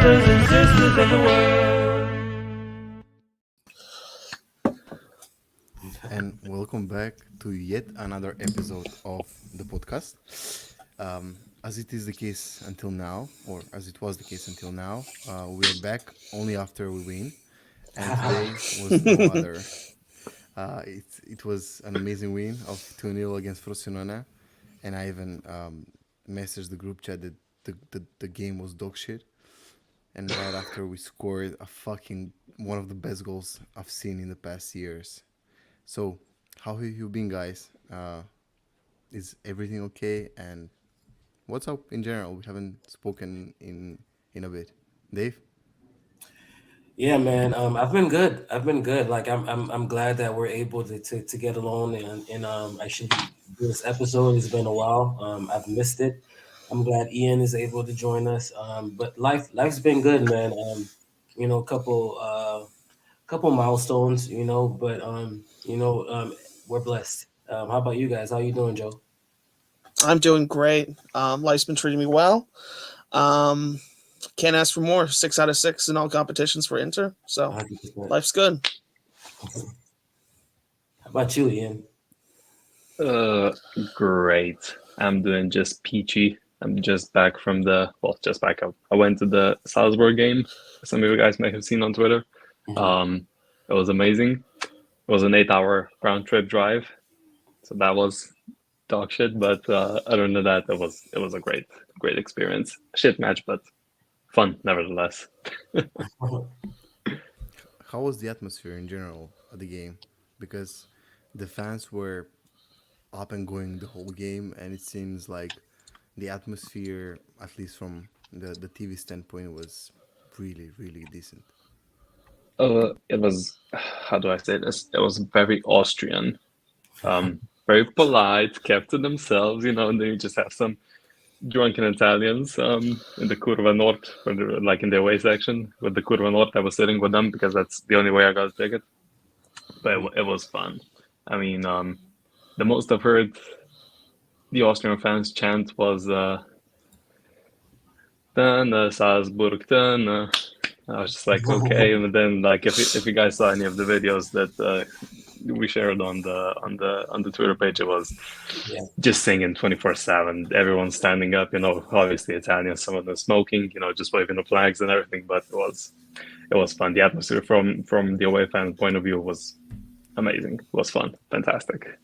brothers and sisters of the world. And welcome back to yet another episode of the podcast. As it is the case until now, or as it was the case until now, we are back only after we win. And today was no other. It was an amazing win of 2-0 against Frosinone. And I even messaged the group chat that the game was dog shit. And right after we scored a fucking one of the best goals I've seen in the past years. So, how have you been, guys? Is everything okay? And what's up in general? We haven't spoken in a bit. Dave? Yeah, man. I've been good. I've been good. Like I'm glad that we're able to get along and actually do this episode. It's been a while. I've missed it. I'm glad Ian is able to join us. But life's been good, man. Couple milestones, but we're blessed. How about you guys? How you doing, Joe? I'm doing great. Life's been treating me well. Um, can't ask for more. 6 out of 6 in all competitions for Inter. So 100%. life's good. How about you, Ian? Uh, Great. I'm doing just peachy. I'm just back from just back up. I went to the Salzburg game. Some of you guys may have seen on Twitter. It was amazing. It was an 8-hour round trip drive, so that was dog shit. But other than that, it was a great experience. Shit match, but fun nevertheless. How was the atmosphere in general at the game? Because the fans were up and going the whole game, and it seems like the atmosphere, at least from the TV standpoint, was really, really decent. It was, how do I say this? It was very Austrian, very polite, kept to themselves, and then you just have some drunken Italians in the Curva Nord, like in the away section with the Curva Nord. I was sitting with them because that's the only way I got a ticket. But it was fun. I mean, the most I've heard the Austrian fans chant was "Dana Salzburg, Dana." I was just like, okay. And then, like, if you guys saw any of the videos that we shared on the Twitter page, it was Yeah. just singing 24/7. Everyone standing up, obviously Italians, some of them smoking, just waving the flags and everything. But it was fun. The atmosphere from the away fan point of view was amazing. It was fun, fantastic.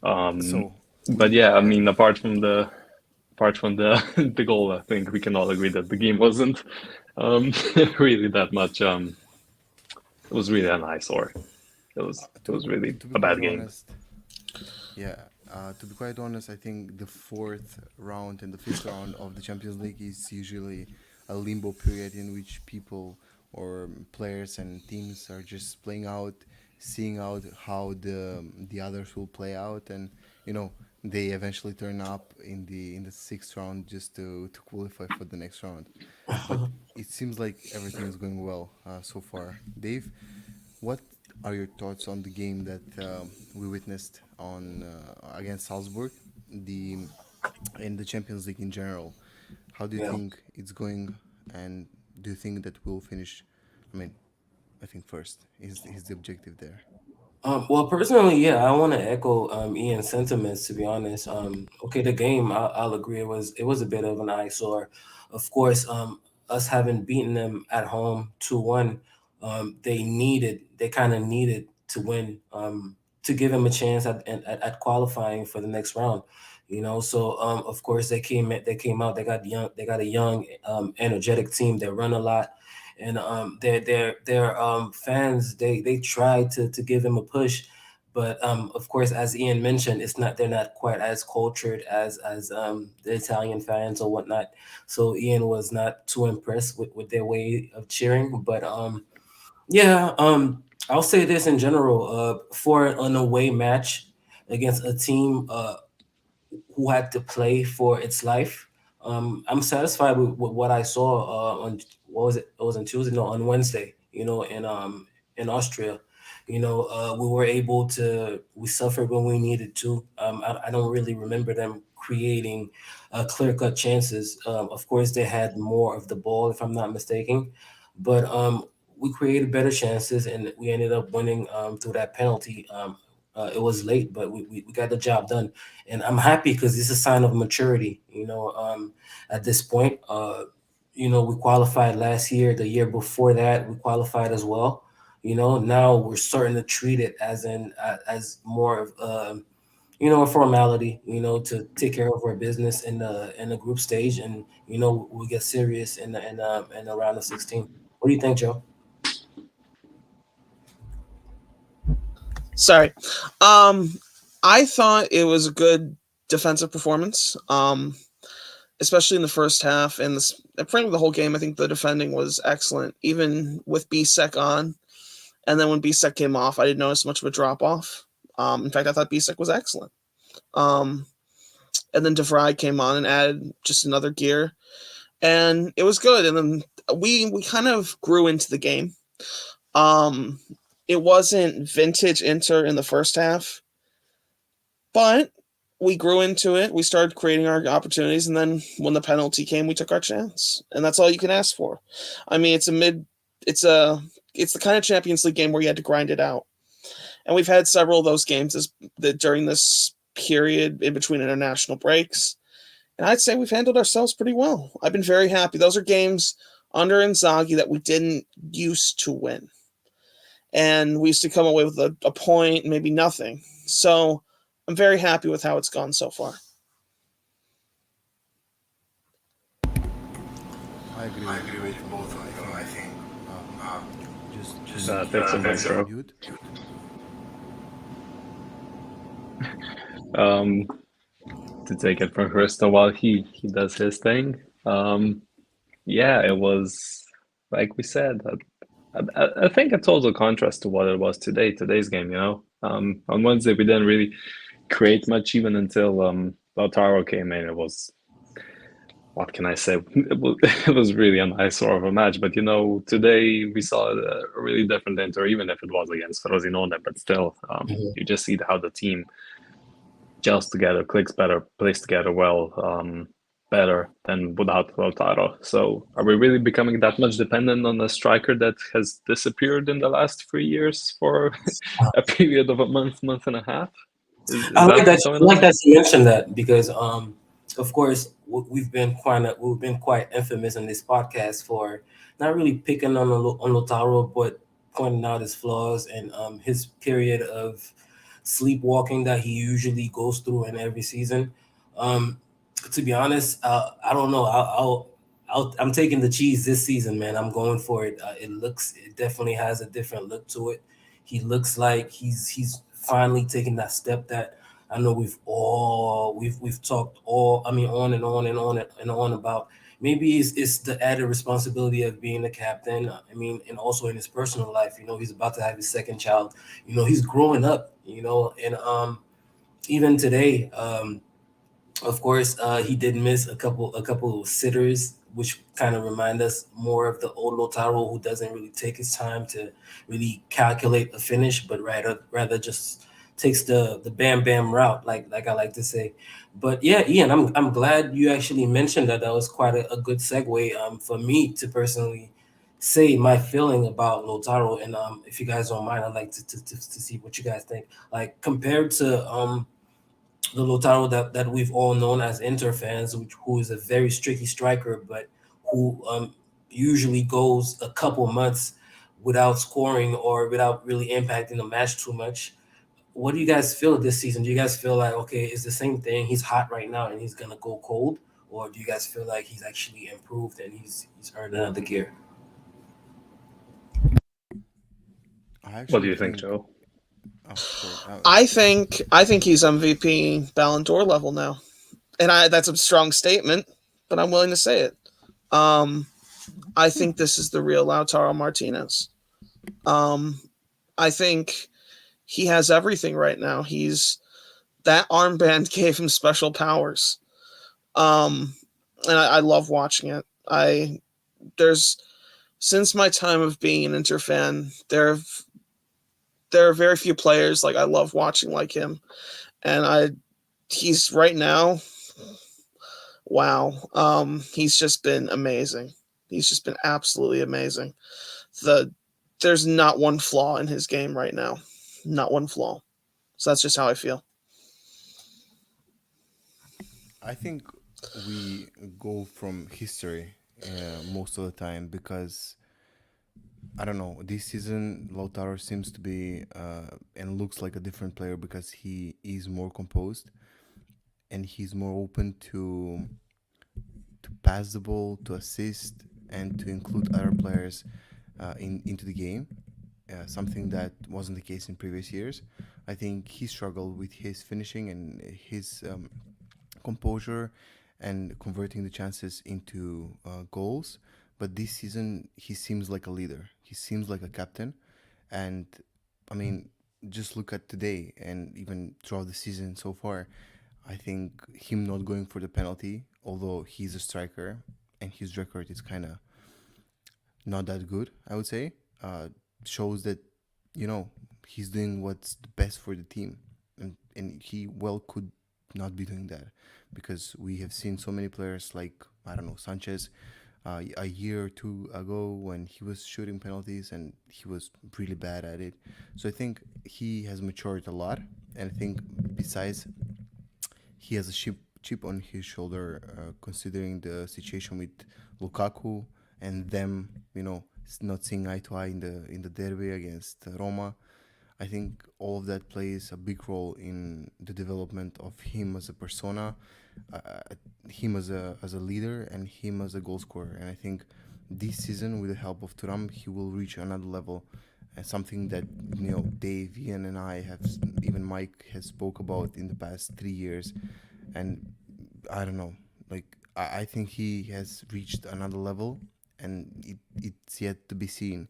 So, But yeah, I mean, apart from the the goal, I think we can all agree that the game wasn't really that much. It was really an eyesore. It was really to be a bad quite game. honest, yeah, to be quite honest, I think the fourth round and the fifth round of the Champions League is usually a limbo period in which people or players and teams are just playing out, seeing out how the others will play out, and you know they eventually turn up in the sixth round just to qualify for the next round. But it seems like everything is going well so far. Dave, what are your thoughts on the game that we witnessed on against Salzburg, the in the Champions League in general? How do you Yeah. think it's going, and do you think that we'll finish? I mean, I think first is the objective there. Well, personally, yeah, I want to echo Ian's sentiments. To be honest, okay, the game, I'll agree, it was a bit of an eyesore. Of course, us having beaten them at home 2-1, they kind of needed to win to give them a chance at qualifying for the next round. So of course they came out, they got a young, energetic team that run a lot, and their fans, they try to give him a push, but of course, as Ian mentioned, they're not quite as cultured as the Italian fans or whatnot. So Ian was not too impressed with their way of cheering, but yeah, I'll say this in general, for an away match against a team who had to play for its life. I'm satisfied with what I saw on, what was it? It was on Tuesday, no, on Wednesday. In Austria. We were able to. We suffered when we needed to. I don't really remember them creating clear-cut chances. Of course, they had more of the ball, if I'm not mistaken, but we created better chances, and we ended up winning through that penalty. It was late, but we got the job done, and I'm happy because it's a sign of maturity. At this point, we qualified last year. The year before that, we qualified as well. Now we're starting to treat it as more of a formality. To take care of our business in the group stage, and we get serious in the round of 16. What do you think, Joe? Sorry. I thought it was a good defensive performance, especially in the first half. And frankly, the whole game, I think the defending was excellent, even with BSEC on. And then when BSEC came off, I didn't notice much of a drop-off. In fact, I thought BSEC was excellent. And then de Vrij came on and added just another gear. And it was good. And then we kind of grew into the game. It wasn't vintage Inter in the first half, but we grew into it. We started creating our opportunities, and then when the penalty came, we took our chance, and that's all you can ask for. I mean, it's the kind of Champions League game where you had to grind it out, and we've had several of those games during this period in between international breaks, and I'd say we've handled ourselves pretty well. I've been very happy. Those are games under Inzaghi that we didn't used to win. And we used to come away with a point, maybe nothing. So I'm very happy with how it's gone so far. I agree with both of you. I think just Thanks so much, bro. mute. To take it from Krista while he does his thing. Yeah, it was like we said. I think a total contrast to what it was today's game. On Wednesday we didn't really create much even until Lautaro came in. It was, what can I say? It was really a nice sort of a match. But today we saw a really different Inter, even if it was against Frosinone. But still, you just see how the team gels together, clicks better, plays together well. Better than without Lautaro. So are we really becoming that much dependent on a striker that has disappeared in the last 3 years for a period of a month and a half? I like that you mentioned that because, of course, we've been quite infamous in this podcast for not really picking on Lautaro, but pointing out his flaws and his period of sleepwalking that he usually goes through in every season. To be honest, I don't know. I'm taking the cheese this season, man. I'm going for it. It definitely has a different look to it. He looks like he's finally taking that step that I know we've talked on and on about. Maybe it's the added responsibility of being the captain. And also in his personal life, he's about to have his second child. He's growing up. And even today. Of course, he did miss a couple of sitters, which kind of remind us more of the old Lautaro, who doesn't really take his time to really calculate a finish, but rather just takes the bam bam route, like I like to say. But yeah, Ian, I'm glad you actually mentioned that. That was quite a good segue for me to personally say my feeling about Lautaro, and if you guys don't mind, I'd like to see what you guys think. Like compared to the Lautaro that we've all known as Inter fans, who is a very streaky striker, but who usually goes a couple months without scoring or without really impacting the match too much. What do you guys feel this season? Do you guys feel like, okay, it's the same thing, he's hot right now and he's going to go cold? Or do you guys feel like he's actually improved and he's earned another gear? What do you think, Joe? I think he's MVP Ballon d'Or level now, and that's a strong statement, but I'm willing to say it. I think this is the real Lautaro Martinez. I think he has everything right now. That armband gave him special powers, and I love watching it. Since my time of being an Inter fan, there are very few players like I love watching like him, and he's right now Wow. He's just been amazing. He's just been absolutely amazing. The There's not one flaw in his game right now. Not one flaw. So that's just how I feel. I think we go from history most of the time because I don't know. This season, Lautaro seems to be and looks like a different player because he is more composed and he's more open to pass the ball, to assist, and to include other players into the game. Something that wasn't the case in previous years. I think he struggled with his finishing and his composure and converting the chances into goals. But this season, he seems like a leader. He seems like a captain. And I mean, just look at today and even throughout the season so far. I think him not going for the penalty, although he's a striker and his record is kind of not that good, I would say, shows that, you know, he's doing what's the best for the team. And he well could not be doing that because we have seen so many players like, I don't know, Sanchez a year or two ago when he was shooting penalties and he was really bad at it. So I think he has matured a lot. And I think besides he has a chip on his shoulder, considering the situation with Lukaku and them, not seeing eye to eye in the derby against Roma. I think all of that plays a big role in the development of him as a persona, uh, him as a leader, and him as a goal scorer. And I think this season, with the help of Turam, he will reach another level, and something that Dave, Ian, and I have, even Mike has spoke about in the past 3 years. And I don't know, like I think he has reached another level, and it's yet to be seen.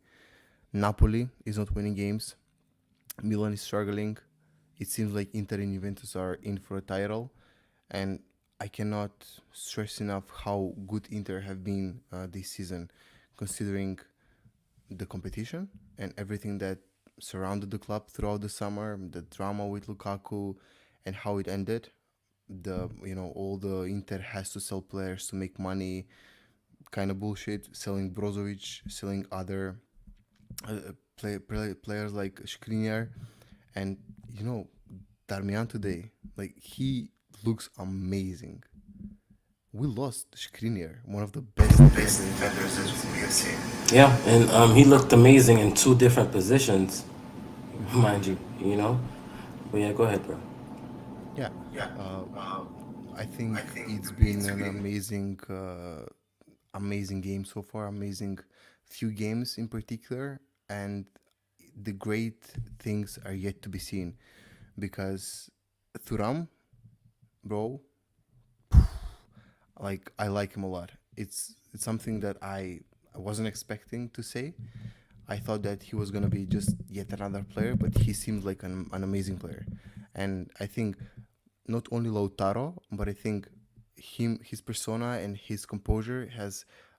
Napoli is not winning games. Milan is struggling. It seems like Inter and Juventus are in for a title, and I cannot stress enough how good Inter have been this season, considering the competition and everything that surrounded the club throughout the summer, the drama with Lukaku, and how it ended. All the Inter has to sell players to make money, kind of bullshit. Selling Brozovic, selling other players like Skriniar, and Darmian today, like he looks amazing. We lost Skriniar, one of the best defenders that we have seen. Yeah, and he looked amazing in two different positions, mind you. But yeah, go ahead, bro. Yeah, uh, I think it's been an amazing game so far. Amazing few games in particular, and the great things are yet to be seen because Thuram, bro, like I like him a lot. It's something that I wasn't expecting to say. I thought that he was gonna be just yet another player, but he seems like an amazing player, and I think not only Lautaro, but I think his persona and his composure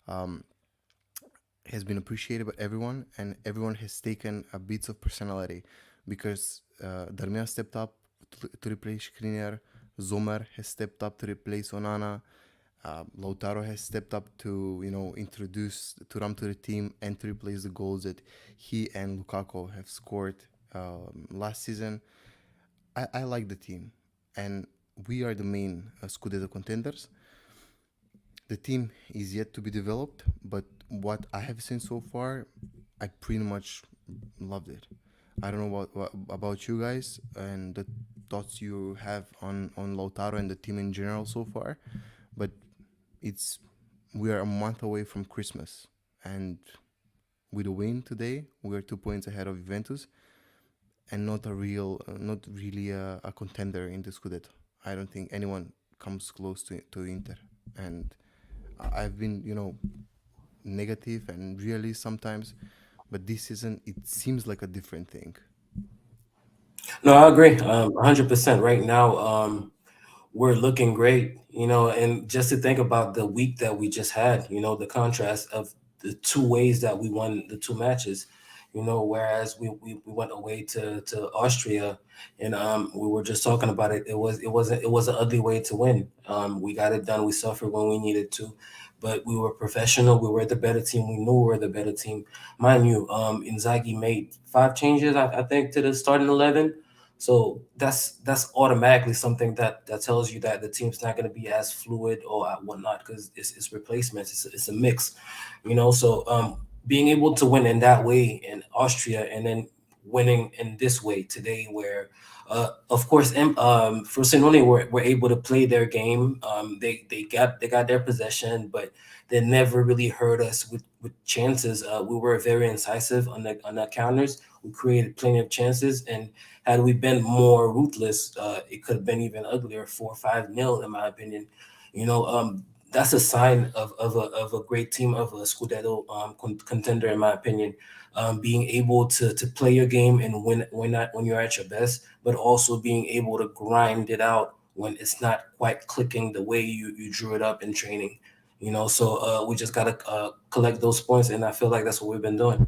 um, has been appreciated by everyone, and everyone has taken a bit of personality because Darmian stepped up to replace Skriniar, Zomer has stepped up to replace Onana, Lautaro has stepped up to introduce Turam to the team and to replace the goals that he and Lukaku have scored last season. I like the team, and we are the main Scudetto contenders. The team is yet to be developed, but what I have seen so far, I pretty much loved it. I don't know what about you guys and the thoughts you have on Lautaro and the team in general so far, but it's we are a month away from Christmas, and with a win today, we are 2 points ahead of Juventus, and not really a contender in the Scudetto. I don't think anyone comes close to Inter, and I've been negative and realist sometimes, but this season it seems like a different thing. No, I agree, 100%. Right now, we're looking great, and just to think about the week that we just had, the contrast of the two ways that we won the two matches, whereas we went away to Austria, and we were just talking about it. It was an ugly way to win. We got it done. We suffered when we needed to, but we were professional. We were the better team. We knew we were the better team. Mind you, Inzaghi made 5 changes, I think, to the starting 11. So that's automatically something that tells you that the team's not going to be as fluid or whatnot, because it's replacements. It's a mix, So being able to win in that way in Austria, and then winning in this way today, where of course Frosinone were able to play their game. They got their possession, but they never really hurt us with chances. We were very incisive on the counters. We created plenty of chances, and had we been more ruthless, it could have been even uglier, 4-5-0, in my opinion. That's a sign of a great team, of a Scudetto contender, in my opinion. Being able to play your game and win when you're at your best, but also being able to grind it out when it's not quite clicking the way you drew it up in training. So we just gotta collect those points, and I feel like that's what we've been doing.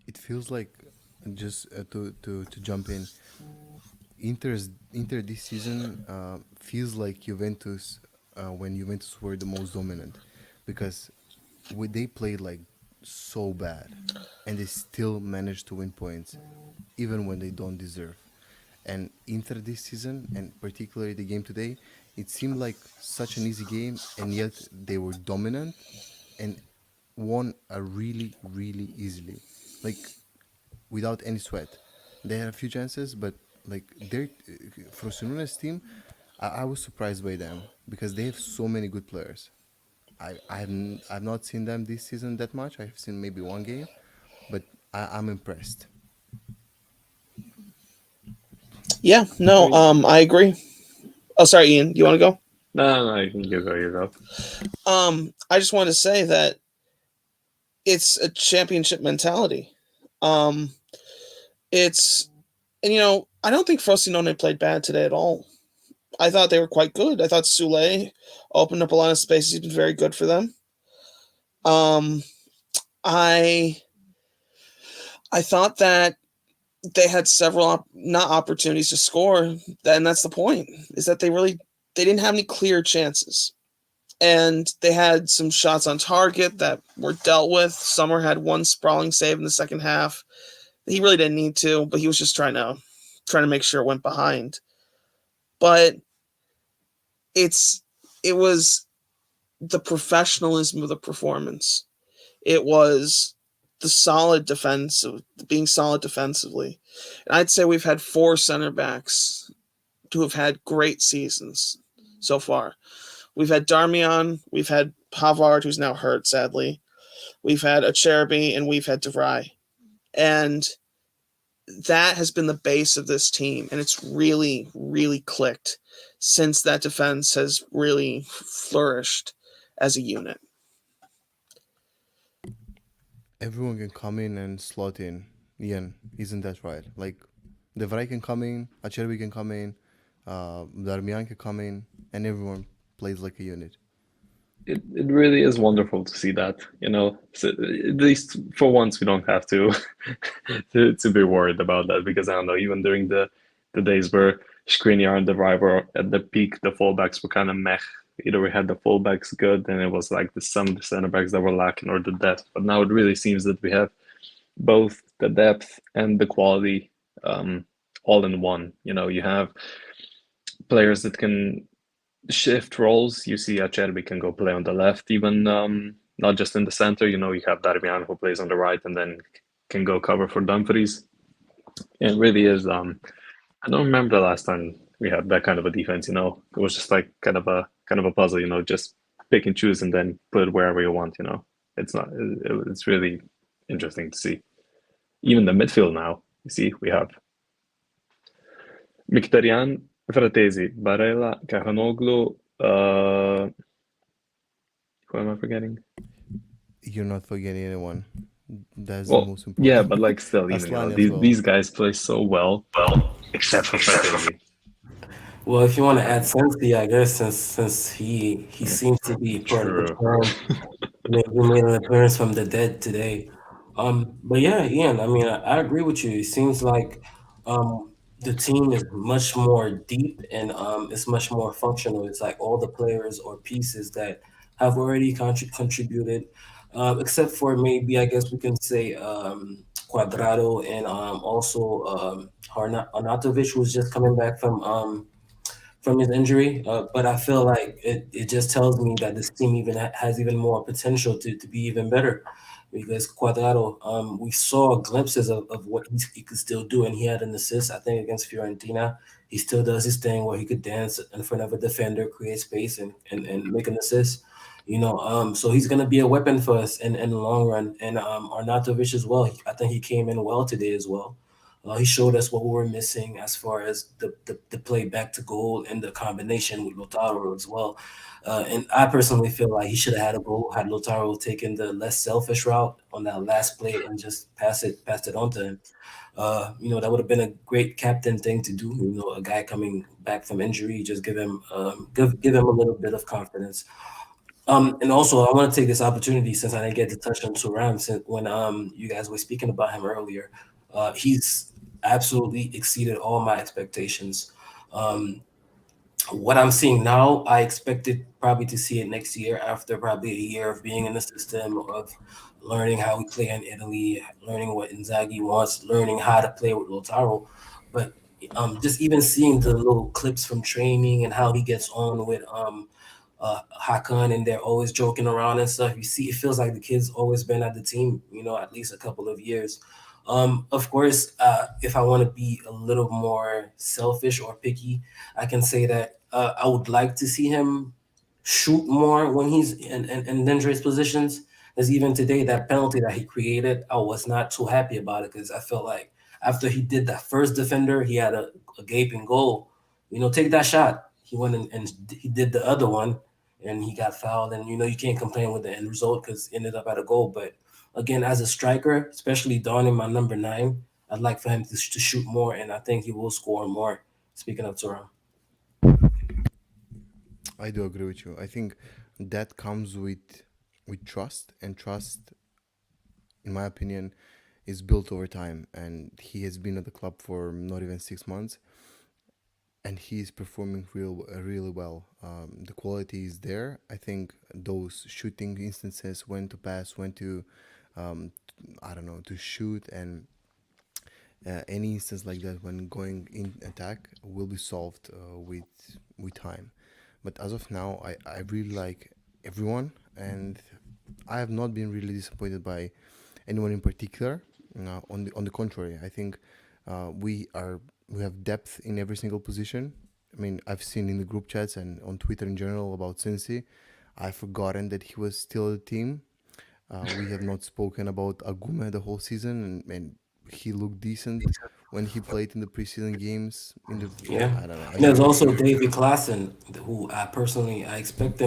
It feels like, just to jump in, Inter this season feels like Juventus when Juventus were the most dominant, because they played like so bad and they still managed to win points even when they don't deserve. And Inter this season, and particularly the game today, it seemed like such an easy game, and yet they were dominant and won a really, really easily, like without any sweat. They had a few chances, but like their Frosinone's team, I was surprised by them because they have so many good players. I've not seen them this season that much. I've seen maybe one game, but I'm impressed. Yeah, no, I agree. Oh, sorry, Ian, you want to go? No, you can go. I just want to say that it's a championship mentality. It's, and I don't think Frosinone played bad today at all. I thought they were quite good. I thought Sule opened up a lot of spaces. He's been very good for them. I thought that they had several not opportunities to score, and that's the point, is that they didn't have any clear chances. And they had some shots on target that were dealt with. Sommer had one sprawling save in the second half. He really didn't need to, but he was just trying to make sure it went behind. But it was the professionalism of the performance. It was being solid defensively. And I'd say we've had 4 center backs who have had great seasons so far. We've had Darmian, we've had Pavard, who's now hurt, sadly. We've had Acerbi, and we've had De Vrij. And that has been the base of this team, and it's really, really clicked since that defense has really flourished as a unit. Everyone can come in and slot in. Ian, isn't that right? Like, De Vrij can come in, Acerbi can come in, Darmian can come in, and everyone plays like a unit. It really is wonderful to see that, So at least for once we don't have to to be worried about that, because I don't know, even during the days where Skriniar and De Vrij were at the peak, the fullbacks were kind of meh. Either we had the fullbacks good, and it was like some of the center backs that were lacking, or the depth. But now it really seems that we have both the depth and the quality all in one. You have players that can shift roles. You see Acerbi can go play on the left, even not just in the center. You have Darmian, who plays on the right and then can go cover for Dumfries. It really is. I don't remember the last time we had that kind of a defense. It was just like kind of a puzzle. Just pick and choose and then put it wherever you want. It's really interesting to see. Even the midfield now, you see, we have Mkhitaryan, Fratesi, Barella, Calhanoglu. Who am I forgetting? You're not forgetting anyone. That's the most important. Yeah, but like still, Asllani as well. these guys play so well, except for Fratesi. Well, if you want to add Sensi, I guess since he seems to be part of the True. term, We made an appearance from the dead today. But yeah, Ian, I mean, I agree with you. It seems like the team is much more deep and it's much more functional. It's like all the players or pieces that have already contributed, except for maybe I guess we can say Cuadrado and also Arnautovic, who's just coming back from his injury. But I feel like it just tells me that this team even has even more potential to be even better. Because Cuadrado, we saw glimpses of what he could still do, and he had an assist, I think, against Fiorentina. He still does his thing where he could dance in front of a defender, create space, and make an assist. So he's gonna be a weapon for us in the long run. And Arnautovic as well. I think he came in well today as well. He showed us what we were missing as far as the play back to goal and the combination with Lautaro as well. And I personally feel like he should have had a goal had Lautaro taken the less selfish route on that last play and just passed it on to him. That would have been a great captain thing to do. A guy coming back from injury, just give him a little bit of confidence. And also, I want to take this opportunity since I didn't get to touch on Turan since when you guys were speaking about him earlier. He's absolutely exceeded all my expectations. Um, what I'm seeing now, I expected probably to see it next year after probably a year of being in the system, of learning how we play in Italy, learning what Inzaghi wants, learning how to play with Lautaro. But just even seeing the little clips from training and how he gets on with Hakan, and they're always joking around and stuff. You see, it feels like the kid's always been at the team, at least a couple of years. Of course, if I want to be a little more selfish or picky, I can say that I would like to see him shoot more when he's in dangerous positions. As even today, that penalty that he created, I was not too happy about it because I felt like after he did that first defender, he had a gaping goal. Take that shot. He went and he did the other one, and he got fouled. And you can't complain with the end result because ended up at a goal. But again, as a striker, especially donning my number 9, I'd like for him to shoot more, and I think he will score more. Speaking of Turan. I do agree with you. I think that comes with trust, and trust, in my opinion, is built over time. And he has been at the club for not even 6 months, and he is performing really well. The quality is there. I think those shooting instances, when to pass, when to, I don't know, to shoot, and any instance like that when going in attack will be solved with time. But as of now, I really like everyone, and I have not been really disappointed by anyone in particular. On the contrary, I think we have depth in every single position. I mean, I've seen in the group chats and on Twitter in general about Sensi. I've forgotten that he was still a team. We have not spoken about Agume the whole season, and he looked decent when he played in the preseason games. Yeah. I don't know. And there's also David Klassen, who I expect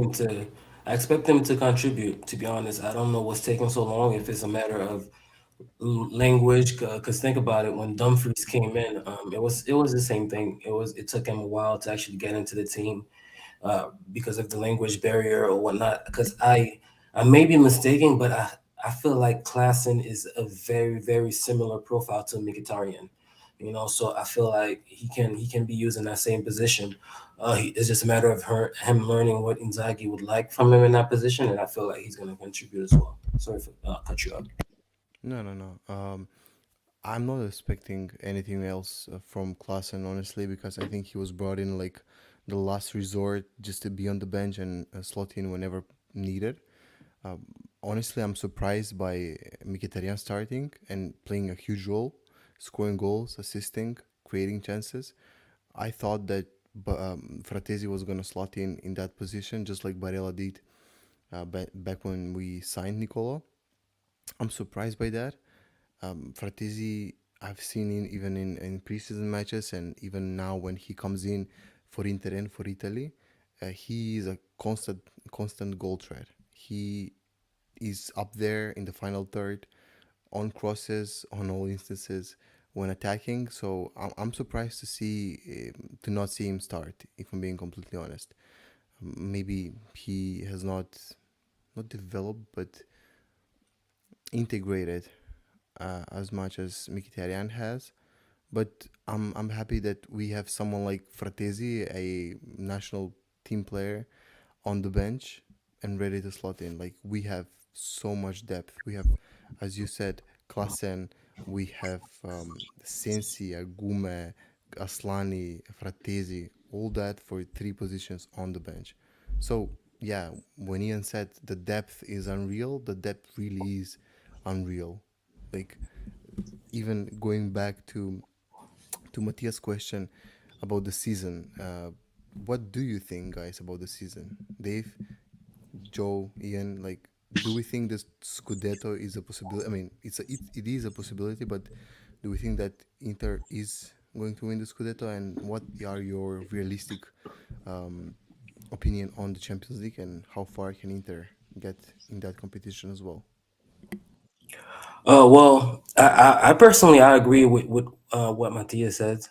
them to contribute. To be honest, I don't know what's taking so long. If it's a matter of language, because think about it. When Dumfries came in, it was the same thing. It took him a while to actually get into the team because of the language barrier or whatnot. Because I may be mistaken, but I feel like Klassen is a very very similar profile to Mkhitaryan. So I feel like he can be used in that same position. It's just a matter of him learning what Inzaghi would like from him in that position, and I feel like he's going to contribute as well. Sorry for cut you up. No, no, no. I'm not expecting anything else from Klaassen, honestly, because I think he was brought in like the last resort just to be on the bench and slot in whenever needed. Honestly, I'm surprised by Mkhitaryan starting and playing a huge role, scoring goals, assisting, creating chances. I thought that Fratesi was going to slot in that position, just like Barella did back when we signed Nicola. I'm surprised by that. Fratesi, I've seen even in preseason matches, and even now when he comes in for Inter and for Italy, he is a constant goal threat. He is up there in the final third on crosses, on all instances when attacking. So I'm surprised to not see him start. If I'm being completely honest, maybe he has not not developed, but integrated as much as Mkhitaryan has. But I'm happy that we have someone like Fratesi, a national team player, on the bench and ready to slot in. Like we have so much depth. We have, as you said, Klassen. We have Sensi, Agume, Aslani, Fratesi. All that for three positions on the bench. So yeah, when Ian said the depth is unreal, the depth really is unreal. Like even going back to Matthias' question about the season, what do you think, guys, about the season? Dave, Joe, Ian, like, do we think this Scudetto is a possibility? I mean, it is a possibility, but do we think that Inter is going to win the Scudetto? And what are your realistic um, opinion on the Champions League and how far can Inter get in that competition as well? Well, I personally I agree with what Matthias said.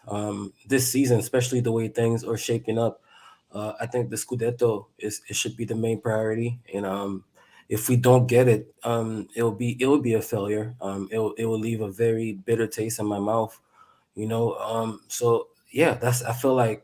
This season, especially the way things are shaping up, I think the Scudetto is it should be the main priority, and if we don't get it, it will be a failure. It will leave a very bitter taste in my mouth, you know. So yeah, that's I feel like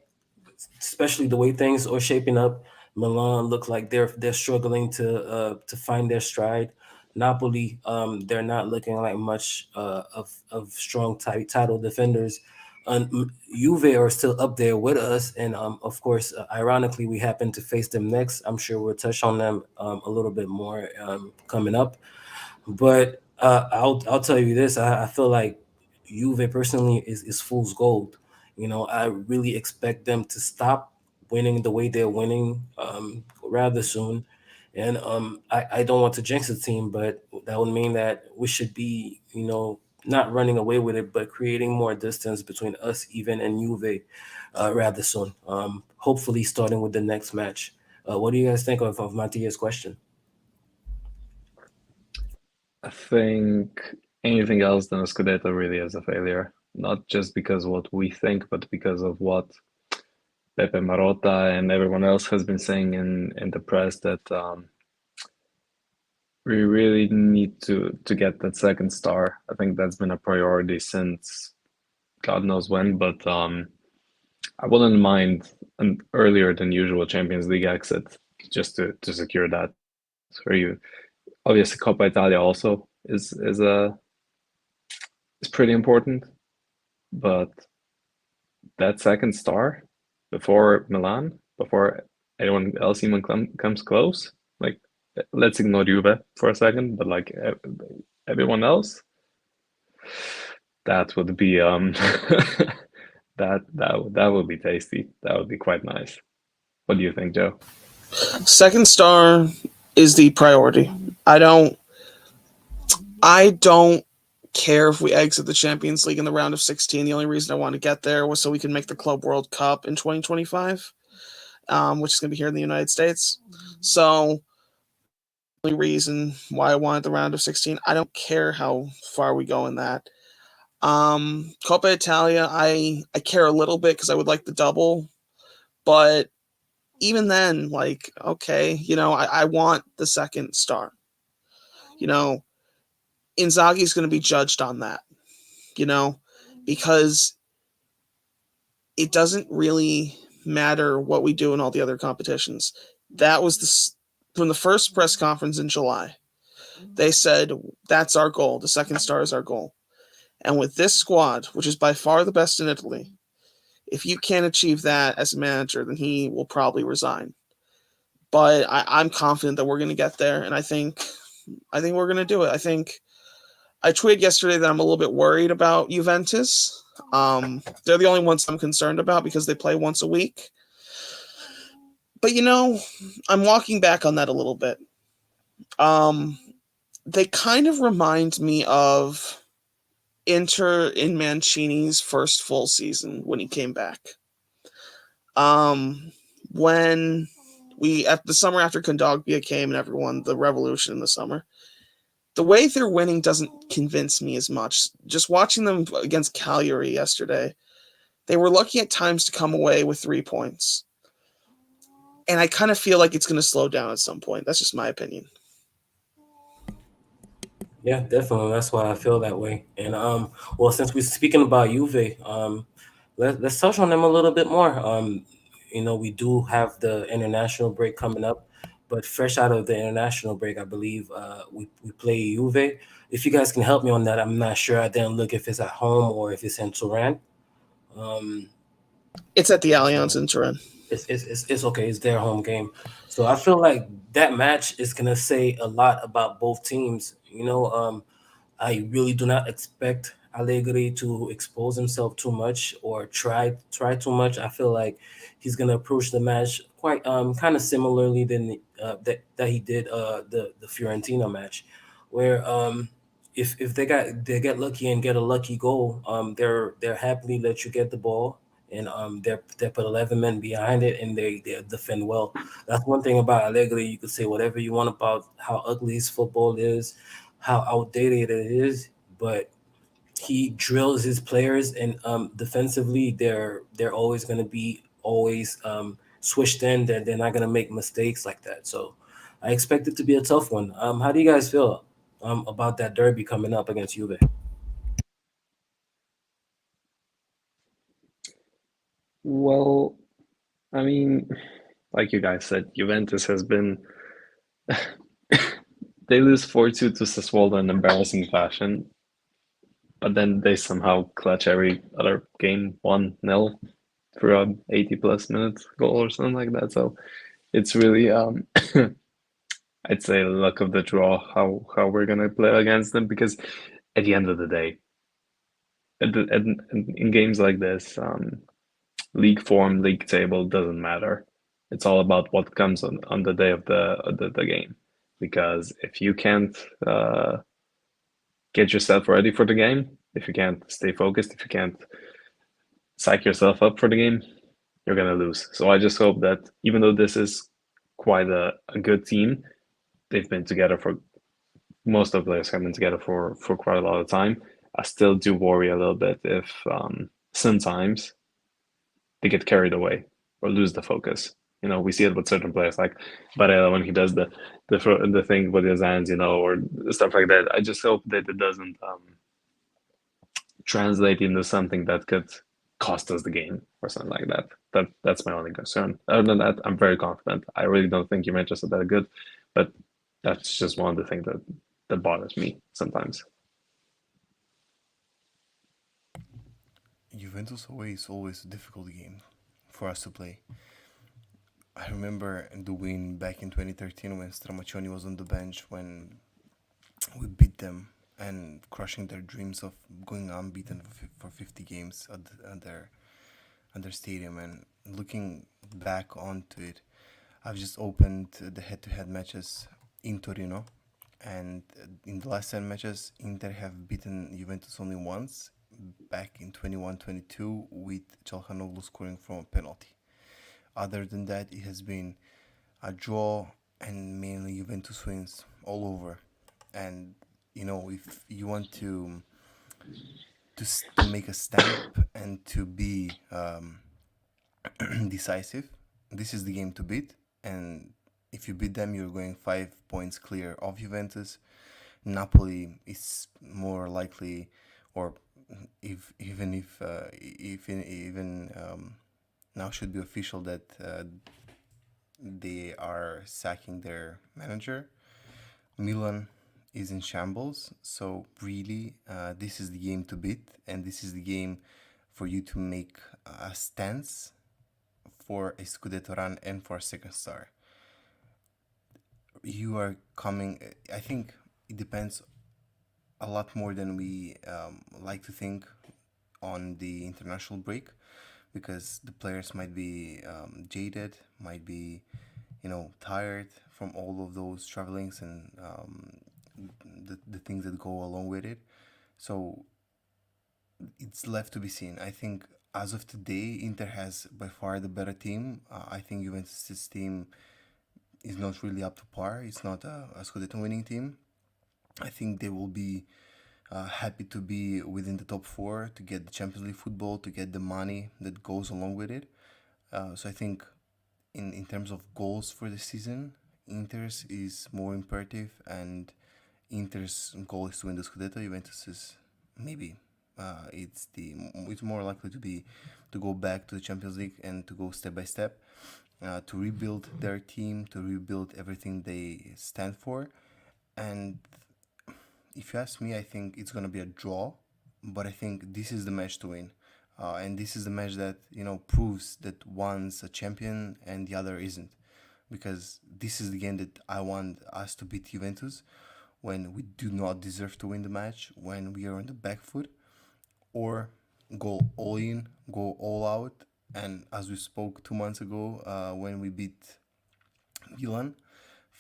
especially the way things are shaping up. Milan look like they're struggling to find their stride. Napoli, they're not looking like much of strong title defenders. And Juve are still up there with us, and of course, ironically, we happen to face them next. I'm sure we'll touch on them a little bit more coming up. But I'll tell you this: I feel like Juve personally is fool's gold. I really expect them to stop winning the way they're winning rather soon. And I don't want to jinx the team, but that would mean that we should be, not running away with it, but creating more distance between us, even and Juve, rather soon. Hopefully, starting with the next match. What do you guys think of Matias' question? I think anything else than a Scudetto really is a failure. Not just because of what we think, but because of what Pepe Marotta and everyone else has been saying in the press that we really need to get that second star. I think that's been a priority since God knows when, but I wouldn't mind an earlier than usual Champions League exit just to secure that. For you, obviously Coppa Italia also is pretty important, but that second star before Milan, before anyone else even comes close, like let's ignore Juve for a second, but like everyone else, that would be that would be tasty. That would be quite nice. What do you think, Joe? Second star is the priority. I don't care if we exit the Champions League in the round of 16. The only reason I want to get there was so we can make the Club World Cup in 2025, which is going to be here in the United States. So, the only reason why I wanted the round of 16, I don't care how far we go in that. Coppa Italia, I care a little bit because I would like the double, but even then, like, okay, I want the second star. Inzaghi's going to be judged on that, because it doesn't really matter what we do in all the other competitions. That was from the first press conference in July. They said, that's our goal. The second star is our goal. And with this squad, which is by far the best in Italy, if you can't achieve that as a manager, then he will probably resign. But I'm confident that we're going to get there, and I think we're going to do it. I tweeted yesterday that I'm a little bit worried about Juventus. They're the only ones I'm concerned about because they play once a week. But I'm walking back on that a little bit. They kind of remind me of Inter in Mancini's first full season when he came back. When at the summer after Kondogbia came and everyone, the revolution in the summer, the way they're winning doesn't convince me as much. Just watching them against Cagliari yesterday, they were lucky at times to come away with 3 points. And I kind of feel like it's going to slow down at some point. That's just my opinion. Yeah, definitely. That's why I feel that way. And well, since we're speaking about Juve, let's touch on them a little bit more. We do have the international break coming up, but fresh out of the international break, I believe we play Juve. If you guys can help me on that, I'm not sure. I didn't look if it's at home or if it's in Turin. Um, It's at the Allianz so in Turin. it's okay. It's their home game, so I feel like that match is gonna say a lot about both teams. I really do not expect Allegri to expose himself too much or try too much. I feel like he's gonna approach the match quite kind of similarly than that he did the Fiorentina match, where if they get lucky and get a lucky goal, they're happily let you get the ball, and they put 11 men behind it, and they defend well. That's one thing about Allegri. You could say whatever you want about how ugly his football is, how outdated it is, but he drills his players, and defensively, they're always going to be always switched in. They're not going to make mistakes like that. So I expect it to be a tough one. How do you guys feel about that derby coming up against Juve? Well, I mean, like you guys said, Juventus has been they lose 4-2 to Sassuolo in embarrassing fashion, but then they somehow clutch every other game 1-0 through a 80 plus minutes goal or something like that. So it's really I'd say luck of the draw how we're gonna play against them because at the end of the day, in games like this, league form, league table doesn't matter. It's all about what comes on the day of the game. Because if you can't get yourself ready for the game, if you can't stay focused, if you can't psych yourself up for the game, you're gonna lose. So I just hope that even though this is quite a good team, they've been together for most of the players have been together for quite a lot of time. I still do worry a little bit if sometimes they get carried away or lose the focus. We see it with certain players like Barella when he does the thing with his hands, or stuff like that. I just hope that it doesn't translate into something that could cost us the game or something like that. That's my only concern. Other than that, I'm very confident. I really don't think Juventus are that good, but that's just one of the things that bothers me sometimes. Juventus away is always a difficult game for us to play. I remember the win back in 2013 when Stramaccioni was on the bench when we beat them and crushing their dreams of going unbeaten for 50 games at their stadium. And looking back onto it, I've just opened the head-to-head matches in Torino, and in the last 10 matches, Inter have beaten Juventus only once, back in 21-22 with Çalhanoğlu scoring from a penalty. Other than that, it has been a draw and mainly Juventus wins all over. And if you want to make a stamp and to be decisive, this is the game to beat. And if you beat them, you're going 5 points clear of Juventus. Napoli is more likely, or if even now should be official that they are sacking their manager. Milan is in shambles, so really this is the game to beat, and this is the game for you to make a stance for a Scudetto run and for a second star. You are coming, I think it depends a lot more than we like to think on the international break, because the players might be jaded, might be tired from all of those travelings and the things that go along with it. So it's left to be seen. I think as of today, Inter has by far the better team. I think Juventus' team is not really up to par. It's not a Scudetto winning team. I think they will be happy to be within the top four, to get the Champions League football, to get the money that goes along with it. So I think in terms of goals for the season, Inter's is more imperative, and Inter's goal is to win the Scudetto. Juventus is maybe it's more likely to go back to the Champions League and to go step by step, to rebuild their team, to rebuild everything they stand for. And if you ask me, I think it's gonna be a draw, but I think this is the match to win. And this is the match that proves that one's a champion and the other isn't, because this is the game that I want us to beat Juventus when we do not deserve to win the match, when we are on the back foot, or go all in, go all out. And as we spoke 2 months ago, when we beat Milan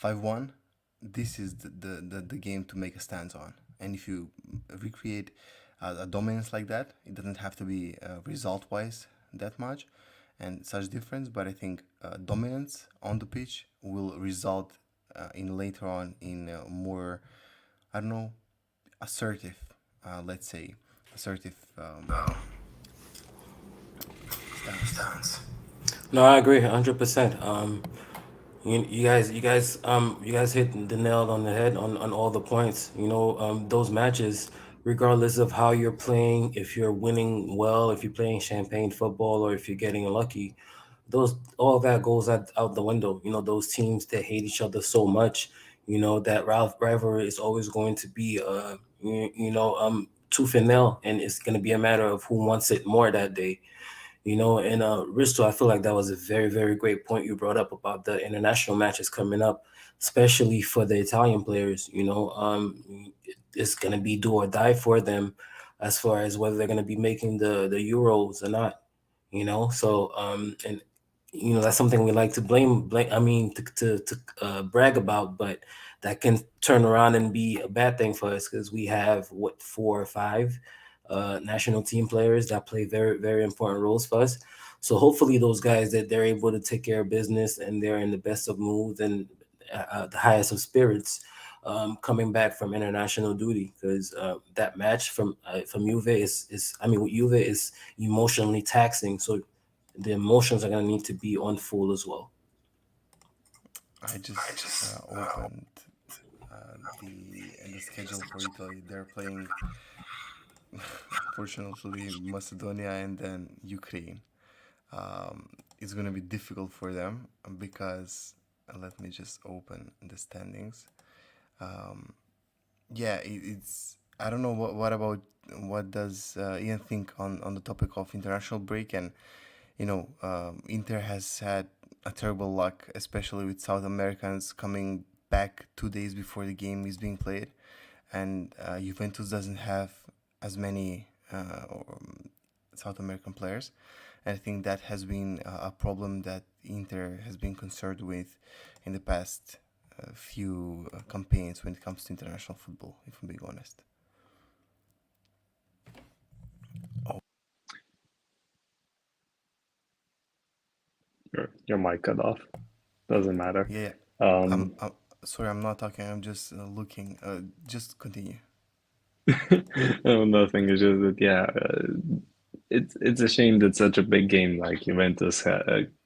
5-1, this is the game to make a stance on. And if you recreate a dominance like that, it doesn't have to be result-wise that much and such difference, but I think dominance on the pitch will result in later on in more, I don't know, assertive, let's say, assertive stance. No, I agree 100%. You guys hit the nail on the head on all the points. Those matches, regardless of how you're playing, if you're winning well, if you're playing champagne football, or if you're getting lucky, all that goes out the window. Those teams that hate each other so much, that rivalry is always going to be tooth and nail, and it's going to be a matter of who wants it more that day. And Risto, I feel like that was a very, very great point you brought up about the international matches coming up, especially for the Italian players. It's going to be do or die for them as far as whether they're going to be making the Euros or not. So and that's something we like to blame. I mean, to brag about, but that can turn around and be a bad thing for us, because we have 4 or 5 national team players that play very, very important roles for us. So hopefully those guys, that they're able to take care of business and they're in the best of moods and the highest of spirits coming back from international duty, because that match from Juve with Juve is emotionally taxing. So the emotions are going to need to be on full as well. I just opened the schedule for Italy. They're playing, fortunately, Macedonia and then Ukraine. It's going to be difficult for them because, let me just open the standings. It's, I don't know what does Ian think on the topic of international break. And Inter has had a terrible luck, especially with South Americans coming back 2 days before the game is being played, and Juventus doesn't have as many South American players. And I think that has been a problem that Inter has been concerned with in the past few campaigns when it comes to international football, if I'm being honest. Your mic cut off. Doesn't matter. Yeah. Um, I'm sorry, I'm not talking. I'm just looking. Just continue. Nothing. It's just that it's a shame that such a big game like Juventus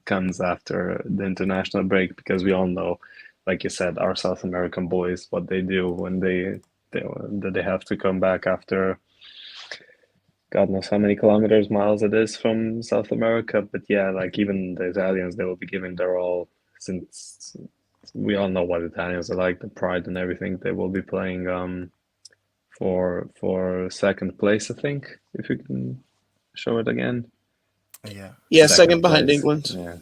comes after the international break, because we all know, like you said, our South American boys, what they do when they have to come back after God knows how many miles it is from South America. But yeah, like even the Italians, they will be giving their all, since we all know what Italians are like, the pride and everything. They will be playing for second place, I think, if you can show it again. Yeah. Second behind place. England. Yeah.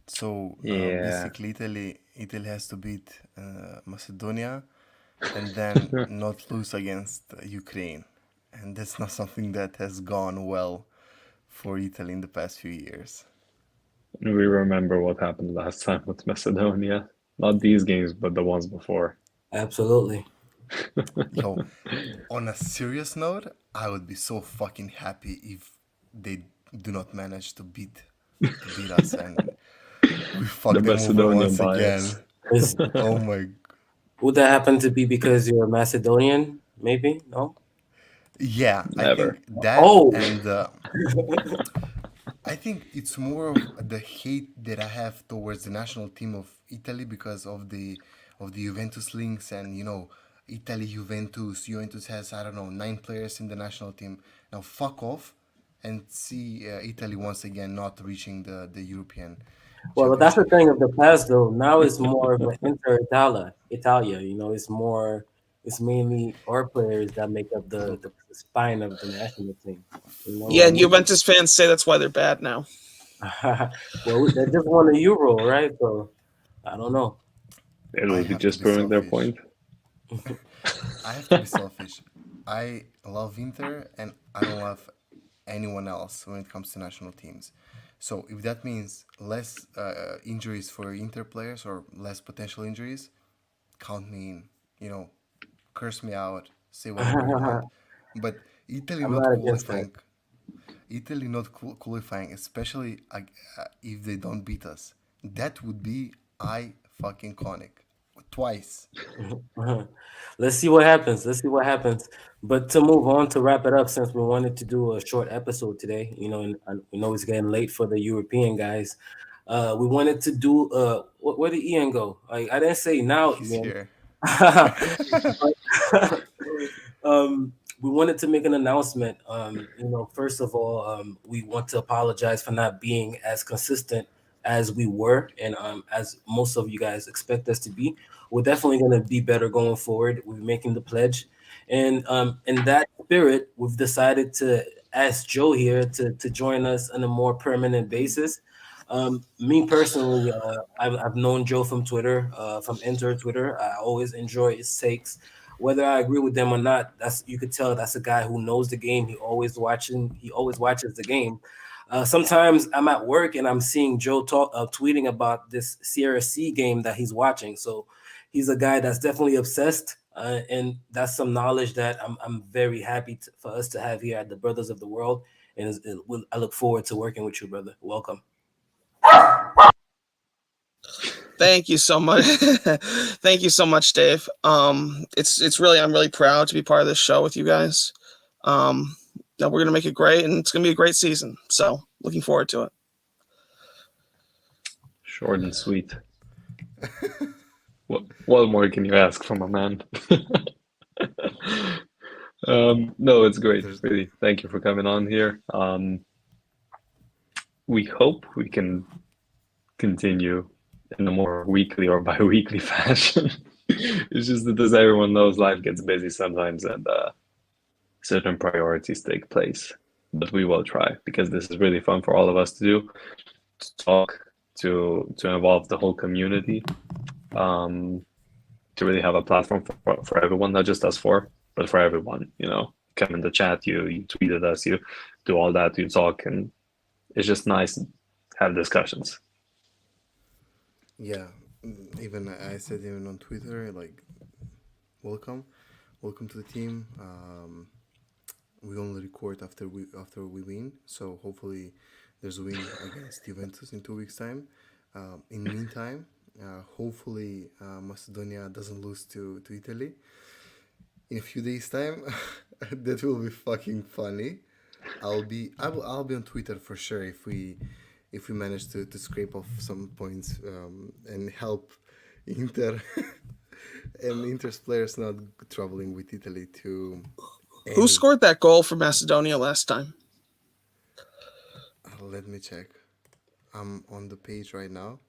So Yeah. basically, Italy has to beat Macedonia and then not lose against Ukraine, and that's not something that has gone well for Italy in the past few years. We remember what happened last time with Macedonia. Not these games, but the ones before. Absolutely. Yo, on a serious note, I would be so fucking happy if they do not manage to beat us and we fuck The them over Macedonian once bias. again. Oh my. Would that happen to be because you're Macedonian? Maybe? No? Yeah, I Never. think that, Oh. and I think it's more of the hate that I have towards the national team of Italy because of the of the Juventus links, and Italy Juventus. Juventus has, I don't know, 9 players in the national team. Now fuck off and see Italy once again not reaching the European Well, that's the Championship. thing of the past, though. Now it's more of an Inter Italia. Italia, it's more. It's mainly our players that make up Look, the spine of the national team. Yeah, and We Juventus fans say that's why they're bad now. they just won a Euro, right? So I don't know. I Italy have to just be proving their selfish. point. I have to be selfish. I love Inter and I don't love anyone else when it comes to national teams. So if that means less injuries for Inter players or less potential injuries, count me in. You know, curse me out, say whatever you want. But Italy I'm not not against that. qualifying, Italy not qualifying, especially if they don't beat us, that would be I fucking conic twice. Let's see what happens. Let's see what happens. But to move on to wrap it up, since we wanted to do a short episode today, and we know it's getting late for the European guys. We wanted to do. Where did Ian go? I didn't say now, He's Ian. here. We wanted to make an announcement. First of all, we want to apologize for not being as consistent as we were, and as most of you guys expect us to be. We're definitely going to be better going forward. We're making the pledge, and in that spirit, we've decided to ask Joe here to join us on a more permanent basis. Me personally, I've known Joe from Twitter, from Enter Twitter. I always enjoy his takes, whether I agree with them or not. That's you could tell that's a guy who knows the game. He always watching. He always watches the game. Sometimes I'm at work and I'm seeing Joe tweeting about this Sierra C game that he's watching. So he's a guy that's definitely obsessed, and that's some knowledge that I'm very happy for us to have here at the Brothers of the World. And I look forward to working with you, brother. Welcome. Thank you so much. Thank you so much, Dave. It's really I'm really proud to be part of this show with you guys. Now we're gonna make it great, and it's gonna be a great season. So looking forward to it. Short and sweet. What more can you ask from a man? No, it's great. Really, thank you for coming on here. We hope we can continue in a more weekly or bi-weekly fashion. It's just that, as everyone knows, life gets busy sometimes, and certain priorities take place. But we will try, because this is really fun for all of us to do, to talk, to involve the whole community, to really have a platform for everyone, not just us four, but for everyone. Come in the chat, you tweet at us, you do all that, you talk, and it's just nice to have discussions. Yeah, even I said even on Twitter, like, welcome to the team. We only record after we win, so hopefully there's a win against Juventus in 2 weeks' time. In the meantime, hopefully Macedonia doesn't lose to Italy in a few days' time. That will be fucking funny. I'll be on Twitter for sure if we manage to scrape off some points and help Inter and Inter's players not traveling with Italy to. Who scored that goal for Macedonia last time? Let me check. I'm on the page right now.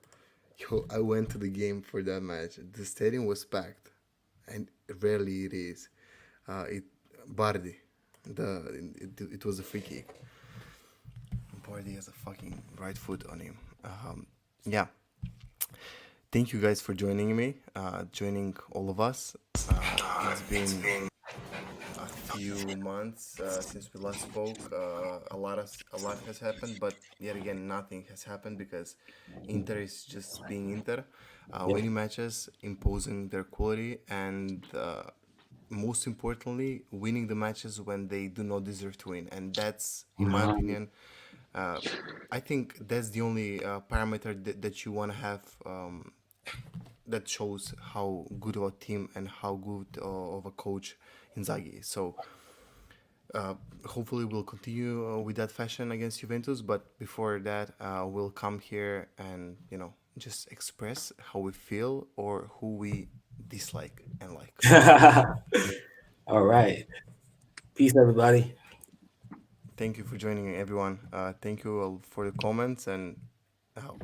Yo, I went to the game for that match. The stadium was packed, and rarely it is. Bardi, it was a free kick. Bardi has a fucking right foot on him. Yeah. Thank you guys for joining me, joining all of us. It's been a few months since we last spoke. A lot has happened, but yet again, nothing has happened because Inter is just being Inter, winning matches, imposing their quality, and most importantly, winning the matches when they do not deserve to win. And that's, in my opinion, I think that's the only parameter that you want to have, that shows how good of a team and how good of a coach Inzaghi is. So hopefully we'll continue with that fashion against Juventus. But before that, we'll come here and just express how we feel or who we dislike and like. All right. Peace, everybody. Thank you for joining, everyone. Thank you all for the comments and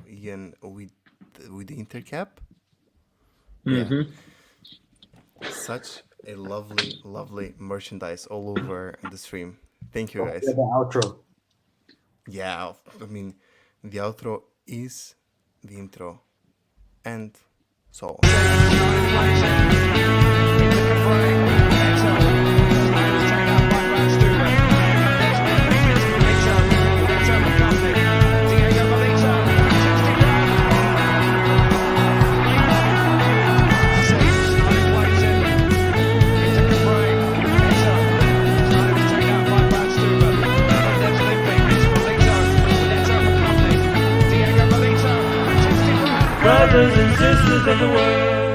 Ian with the intercap. Yeah. Mhm. Such a lovely merchandise all over the stream. Thank you, guys. The outro. Yeah, I mean, the outro is the intro, and so on. Brothers and sisters of the world.